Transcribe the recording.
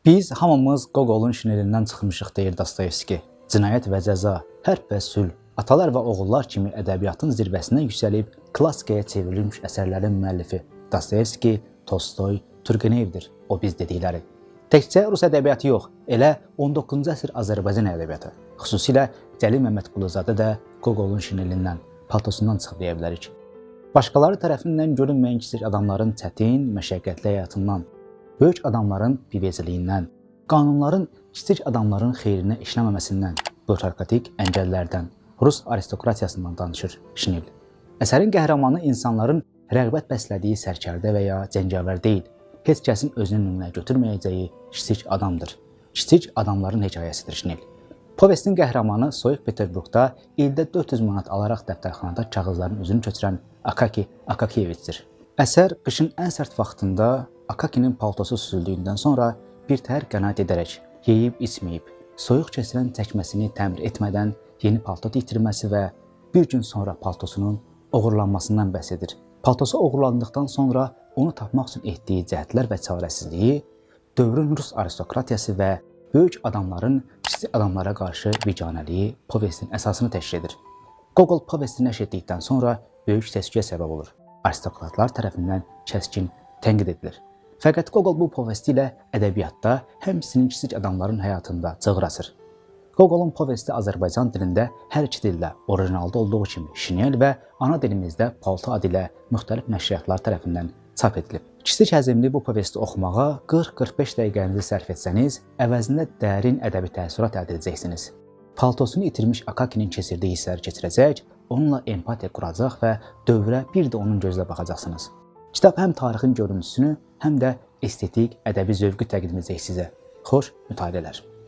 Biz hamımız Gogolun şinelindən çıxmışıq, deyir Dostoyevski. Cinayət və cəza, hərb və sülh, atalar və oğullar kimi ədəbiyyatın zirvəsinə yüksəlib klassikaya çevrilmiş əsərlərin müəllifi Dostoyevski, Tolstoy, Turgenevdir o biz dedikləri. Təkcə Rus ədəbiyyatı yox, elə 19-cu əsr Azərbaycan ədəbiyyatı, xüsusilə Cəlil Məmmədquluzadə də Gogolun şinelindən, paltosundan çıxıb deyə bilərik. Başqaları tərəfindən görünməyən kiçik adamların çətin, məşəqqətli həyatından, böyük adamların biveciliyindən, qanunların kiçik adamların xeyrinə işləməməsindən, bürokratik əngəllərdən, Rus aristokratiyasından danışır Şinel. Əsərin qəhrəmanı insanların rəğbət bəslədiyi sərkərdə və ya cəngavər deyil, heç kəsin özünün nümunə götürməyəcəyi kiçik adamdır. Kiçik adamların hekayəsidir Şinel. Povestin qəhrəmanı Soyuq Peterburqda ildə 400 manat alaraq dəftərxanada kağızların üzünü köçürən Akaki Akakiyeviçdir. Əsər qışın ən sərt vaxtında Akakinin paltosu süzüldüyündən sonra bir təhər qənaət edərək, yeyib-içməyib, soyuq keçirən çəkməsini təmir etmədən yeni palto itirməsi və bir gün sonra paltosunun oğurlanmasından bəhs edir. Paltosu oğurlandıqdan sonra onu tapmaq üçün etdiyi cəhdlər və çarəsizliyi dövrün Rus aristokratiyası və böyük adamların kiçik adamlara qarşı viganəliyi povestin əsasını təşkil edir. Gogol povesti nəşr etdikdən sonra böyük səs-küyə səbəb olur. Aristokratlar tərəfindən kəskin tənqid edilir. Fəqət Gogol bu povesti ilə ədəbiyyatda həmçinin kiçik adamların həyatında cığır açır. Gogolun povesti Azərbaycan dilində hər iki dildə orijinalda olduğu kimi Şinel və ana dilimizdə palto adı ilə müxtəlif nəşriyyatlar tərəfindən çap edilib. Kiçik həzmli bu povesti oxumağa 40-45 dəqiqənizi sərf etsəniz, əvəzində dərin ədəbi təəssürat əldə edəcəksiniz. Paltosunu itirmiş Akakinin keçirdiyi hissləri keçirəcək, onunla empatiya quracaq və dövrə bir də onun gözlə baxacaqsınız. Kitab həm tarixin görüntüsünü, həm də estetik, ədəbi zövqü təqdim edəcək sizə. Xoş mütaliələr.